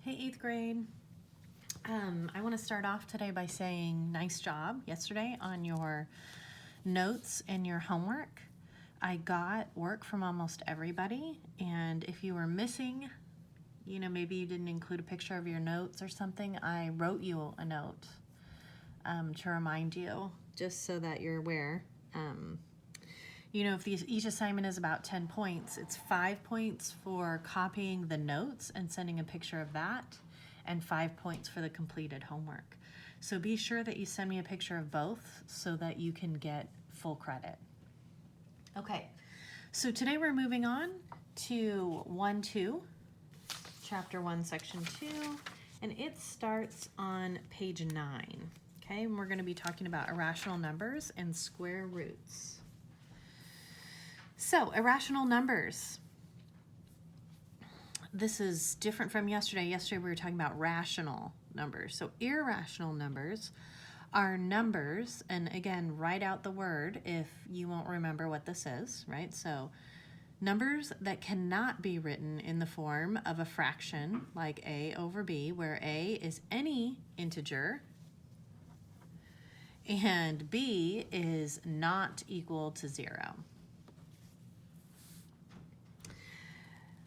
Hey, 8th grade. I want to start off today by saying nice job yesterday on your notes and your homework. I got work from almost everybody, and if you were missing, maybe you didn't include a picture of your notes or something, I wrote you a note to remind you, just so that you're aware. If each assignment is about 10 points, it's 5 points for copying the notes and sending a picture of that, and 5 points for the completed homework. So be sure that you send me a picture of both so that you can get full credit. Okay, so today we're moving on to 1-2, Chapter 1, Section 2, and it starts on page 9. Okay, and we're going to be talking about irrational numbers and square roots. So, irrational numbers. This is different from yesterday. Yesterday we were talking about rational numbers. So, irrational numbers are numbers, and again, write out the word if you won't remember what this is, right? So, numbers that cannot be written in the form of a fraction, like a over b, where a is any integer, and b is not equal to 0.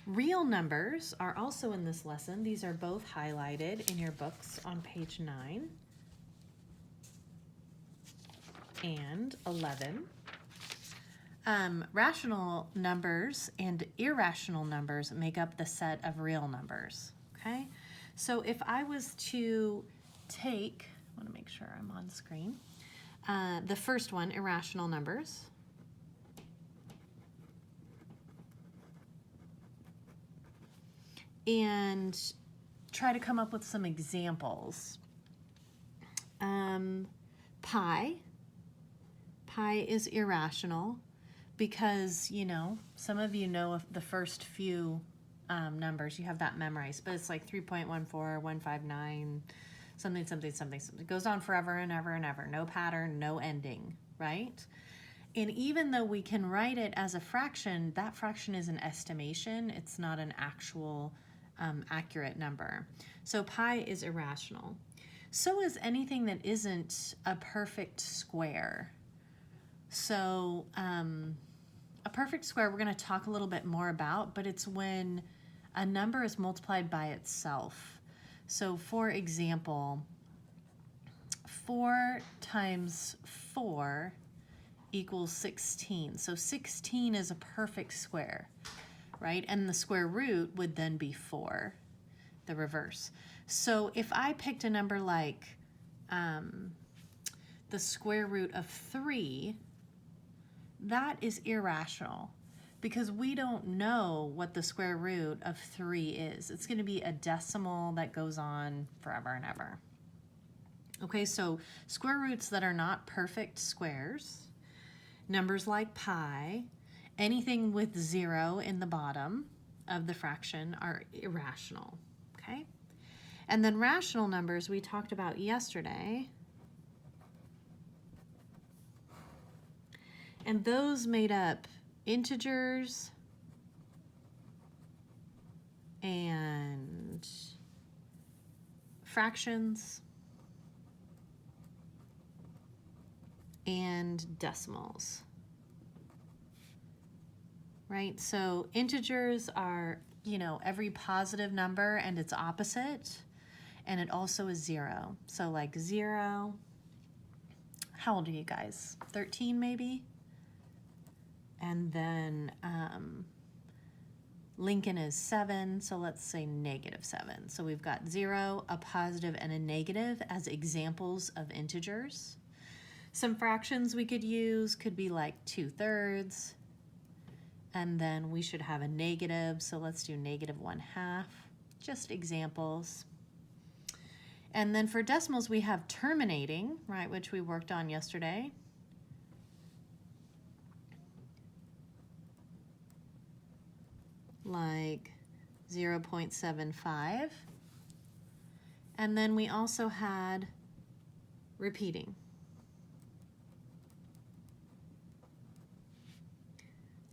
Real numbers are also in this lesson. These are both highlighted in your books on page 9 and 11. Rational numbers and irrational numbers make up the set of real numbers, okay? So if I was to take, I want to make sure I'm on screen, the first one, irrational numbers, and try to come up with some examples. Pi is irrational because, some of you know the first few numbers, you have that memorized, but it's like 3.14, 159, something, something, something, something. It goes on forever and ever and ever. No pattern, no ending, right? And even though we can write it as a fraction, that fraction is an estimation. It's not an actual accurate number. So pi is irrational. So is anything that isn't a perfect square. So a perfect square we're going to talk a little bit more about, but it's when a number is multiplied by itself. So for example, 4 times 4 equals 16. So 16 is a perfect square, right? And the square root would then be 4, the reverse. So if I picked a number like the square root of 3, that is irrational because we don't know what the square root of 3 is. It's going to be a decimal that goes on forever and ever. Okay, so square roots that are not perfect squares, numbers like pi, anything with 0 in the bottom of the fraction are irrational, okay? And then rational numbers we talked about yesterday, and those made up integers and fractions and decimals, right? So integers are, every positive number and its opposite, and it also is 0. So like 0, how old are you guys? 13 maybe? And then Lincoln is 7, so let's say -7. So we've got 0, a positive, and a negative as examples of integers. Some fractions we could use could be like 2/3, and then we should have a negative, so let's do -1/2, just examples. And then for decimals we have terminating, right, which we worked on yesterday. Like 0.75. And then we also had repeating.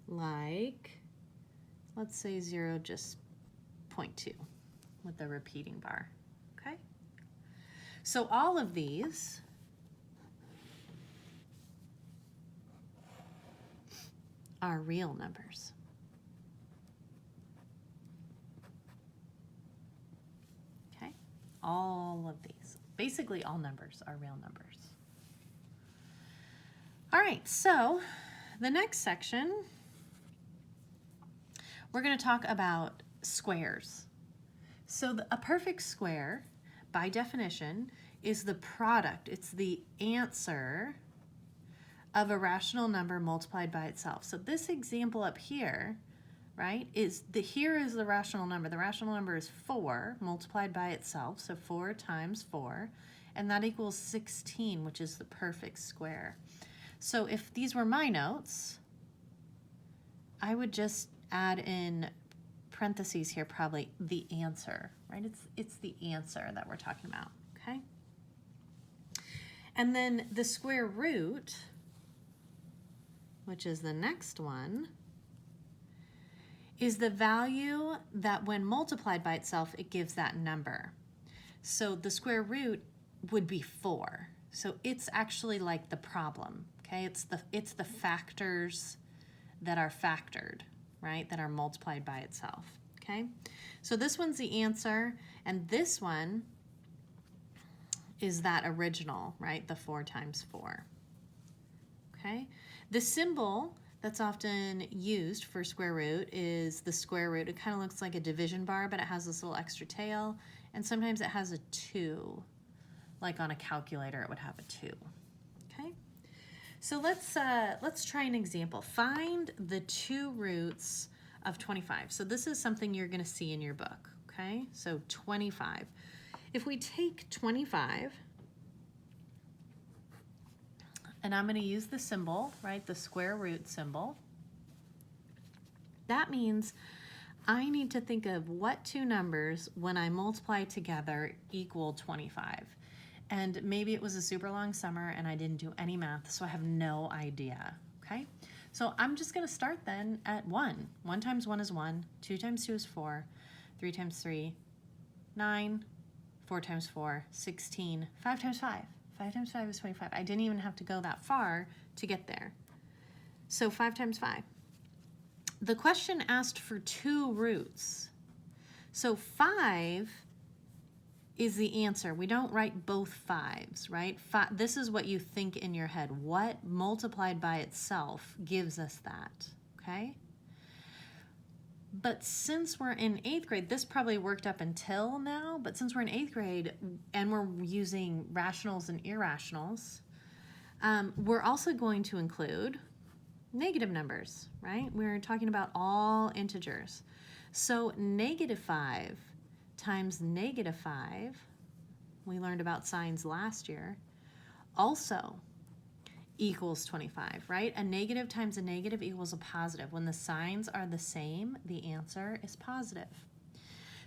Like, let's say 0, just 0.2. with the repeating bar, okay? So all of these are real numbers. Okay, all of these. Basically all numbers are real numbers. All right, so the next section, we're going to talk about squares. So a perfect square, by definition, is the product. It's the answer of a rational number multiplied by itself. So this example up here, right, here is the rational number. The rational number is 4 multiplied by itself, so 4 times 4, and that equals 16, which is the perfect square. So if these were my notes, I would just add in parentheses here, probably the answer, right? It's the answer that we're talking about, okay? And then the square root, which is the next one, is the value that when multiplied by itself, it gives that number. So the square root would be 4. So it's actually like the problem, okay? It's the factors that are factored, right? That are multiplied by itself, okay? So this one's the answer, and this one is that original, right? The 4 times 4, okay? The symbol that's often used for square root is the square root. It kind of looks like a division bar, but it has this little extra tail, and sometimes it has a 2. Like on a calculator, it would have a 2, okay? So let's try an example. Find the 2 roots of 25. So this is something you're going to see in your book, okay? So 25. If we take 25, and I'm going to use the symbol, right, the square root symbol, that means I need to think of what 2 numbers, when I multiply together, equal 25. And maybe it was a super long summer and I didn't do any math, so I have no idea, okay? So I'm just going to start then at 1. 1 times 1 is 1, 2 times 2 is 4, 3 times 3, 9, 4 times 4, 16, 5 times 5. 5 times 5 is 25. I didn't even have to go that far to get there. So 5 times 5. The question asked for 2 roots. So 5 is the answer. We don't write both 5s, right? This is what you think in your head. What multiplied by itself gives us that, okay? But since we're in 8th grade, this probably worked up until now, but since we're in 8th grade and we're using rationals and irrationals, we're also going to include negative numbers, right? We're talking about all integers. So negative 5 times negative 5, we learned about signs last year, also equals 25, right? A negative times a negative equals a positive. When the signs are the same, the answer is positive.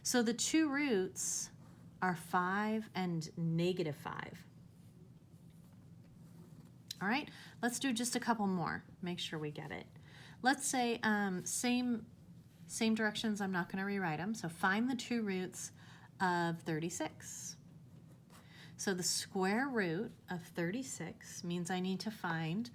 So the 2 roots are 5 and negative 5. All right, let's do just a couple more. Make sure we get it. Let's say same directions. I'm not going to rewrite them. So find the 2 roots of 36. So the square root of 36 means I need to find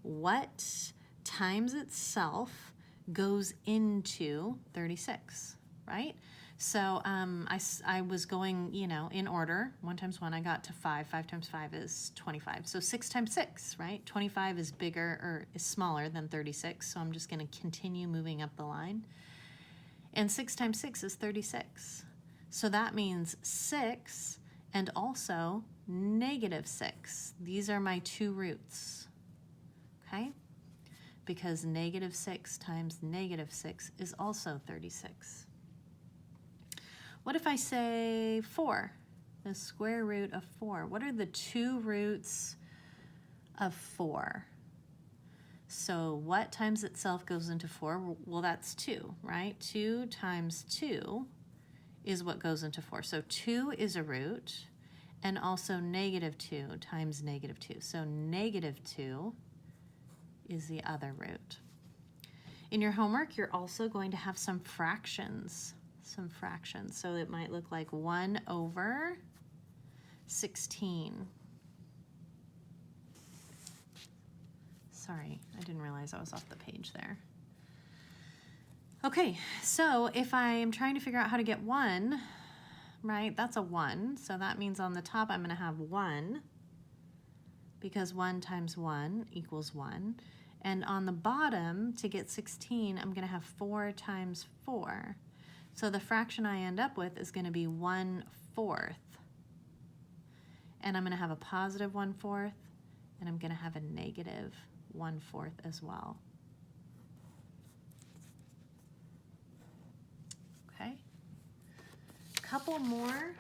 what times itself goes into 36, right? So I was going, in order. 1 times 1, I got to 5. 5 times 5 is 25. So 6 times 6, right? 25 is bigger or is smaller than 36. So I'm just going to continue moving up the line. And 6 times 6 is 36. So that means 6 and also negative 6. These are my 2 roots, okay? Because negative 6 times negative 6 is also 36. What if I say 4? The square root of 4. What are the 2 roots of 4? So what times itself goes into 4? Well, that's 2, right? 2 times 2 is what goes into 4. So 2 is a root, and also negative 2 times negative 2. So negative 2 is the other root. In your homework, you're also going to have some fractions. some fractions. So it might look like 1 over 16. Sorry, I didn't realize I was off the page there. Okay, so if I am trying to figure out how to get 1, right, that's a 1. So that means on the top I'm going to have 1, because 1 times 1 equals 1. And on the bottom, to get 16, I'm going to have 4 times 4. So the fraction I end up with is going to be 1/4. And I'm going to have a positive 1/4, and I'm going to have a negative 1/4 as well. Okay. A couple more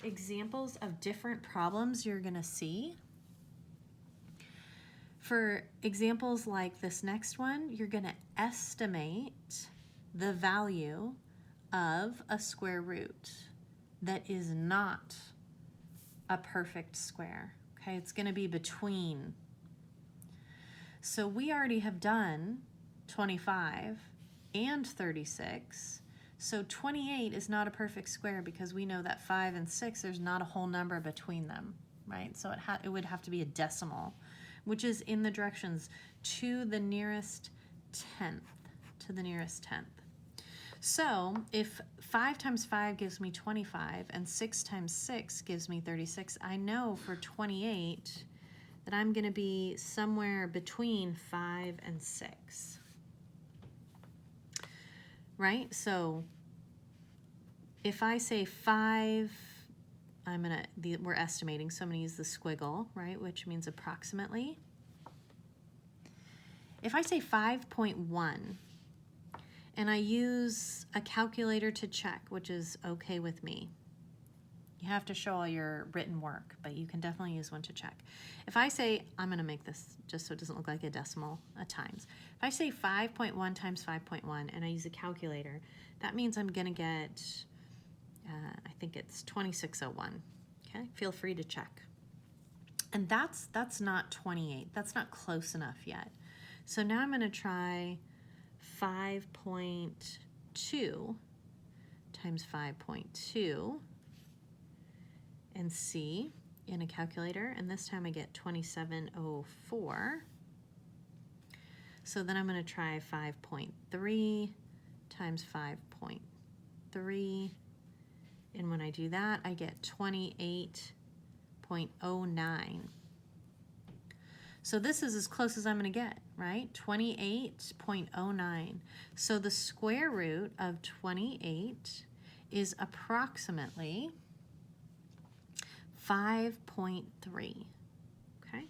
examples of different problems you're going to see. For examples like this next one, you're going to estimate the value of a square root that is not a perfect square. Okay, it's going to be between. So we already have done 25 and 36. So 28 is not a perfect square because we know that 5 and 6, there's not a whole number between them, right? So it would have to be a decimal, which is in the directions to the nearest tenth, So if 5 times 5 gives me 25 and 6 times 6 gives me 36, I know for 28 that I'm going to be somewhere between 5 and 6. Right? So if I say 5, we're estimating, so I'm going to use the squiggle, right, which means approximately. If I say 5.1, and I use a calculator to check, which is okay with me. You have to show all your written work, but you can definitely use one to check. If I say, I'm going to make this just so it doesn't look like a decimal times. If I say 5.1 times 5.1 and I use a calculator, that means I'm going to get, I think it's 2601. Okay, feel free to check. And that's not 28. That's not close enough yet. So now I'm going to try 5.2 times 5.2 and see in a calculator, and this time I get 2704. So then I'm going to try 5.3 times 5.3, and when I do that I get 28.09. So this is as close as I'm going to get, right? 28.09. So the square root of 28 is approximately 5.3, okay?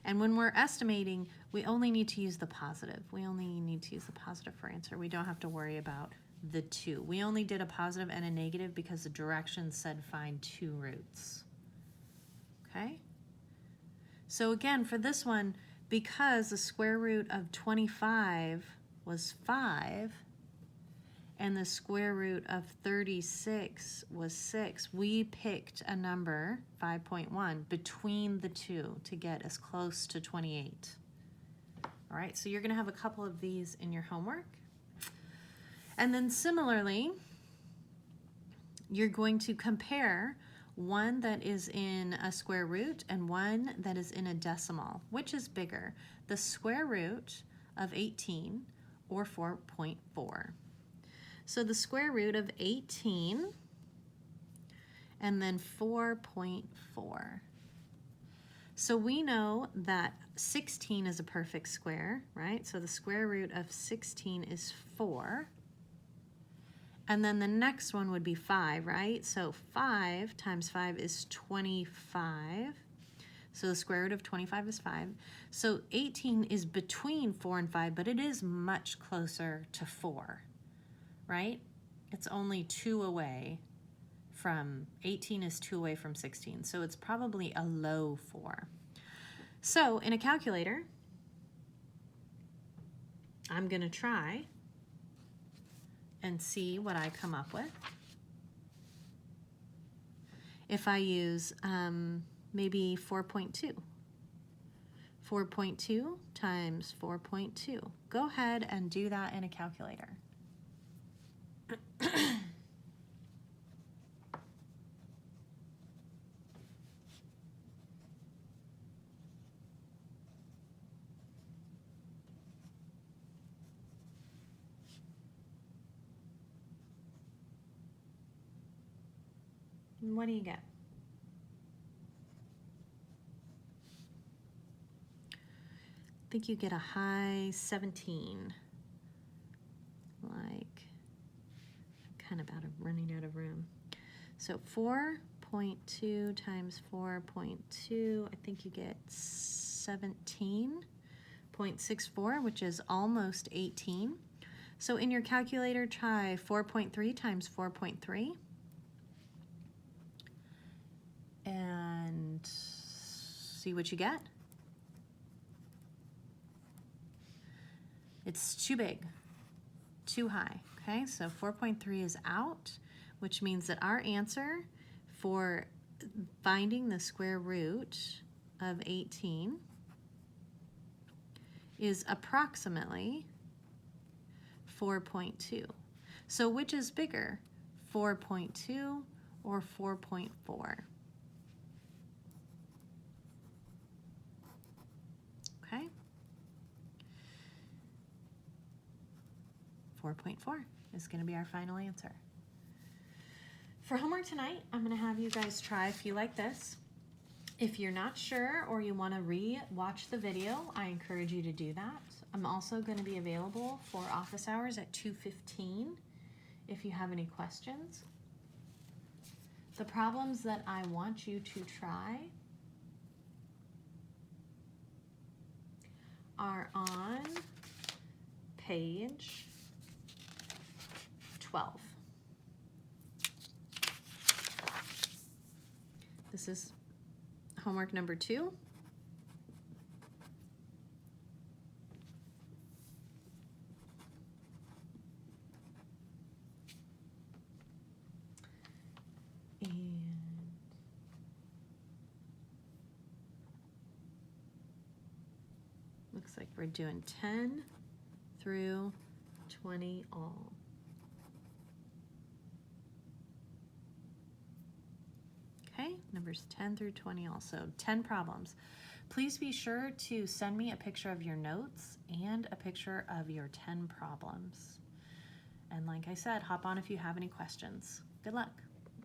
And when we're estimating, we only need to use the positive. We only need to use the positive for answer. We don't have to worry about the 2. We only did a positive and a negative because the directions said find 2 roots, okay? So again, for this one, because the square root of 25 was 5, and the square root of 36 was 6, we picked a number, 5.1, between the two to get as close to 28. All right, so you're going to have a couple of these in your homework. And then similarly, you're going to compare one that is in a square root and one that is in a decimal. Which is bigger, the square root of 18 or 4.4? So the square root of 18 and then 4.4. So we know that 16 is a perfect square, right? So the square root of 16 is 4. And then the next one would be 5, right? So 5 times 5 is 25. So the square root of 25 is 5. So 18 is between 4 and 5, but it is much closer to 4, right? It's only 2 away from, 18 is 2 away from 16. So it's probably a low 4. So in a calculator, I'm going to try and see what I come up with. If I use maybe 4.2. 4.2 times 4.2. Go ahead and do that in a calculator. And what do you get? I think you get a high 17. Like, kind of running out of room. So 4.2 times 4.2, I think you get 17.64, which is almost 18. So in your calculator, try 4.3 times 4.3. And see what you get. It's too big, too high, okay? So 4.3 is out, which means that our answer for finding the square root of 18 is approximately 4.2. So which is bigger, 4.2 or 4.4? Okay? 4.4 is going to be our final answer. For homework tonight, I'm going to have you guys try a few like this. If you're not sure or you want to re-watch the video, I encourage you to do that. I'm also going to be available for office hours at 2:15 if you have any questions. The problems that I want you to try are on page 12. This is homework number 2. And looks like we're doing 10 through 20 all. Okay, numbers 10 through 20 also. 10 problems. Please be sure to send me a picture of your notes and a picture of your 10 problems. And like I said, hop on if you have any questions. Good luck.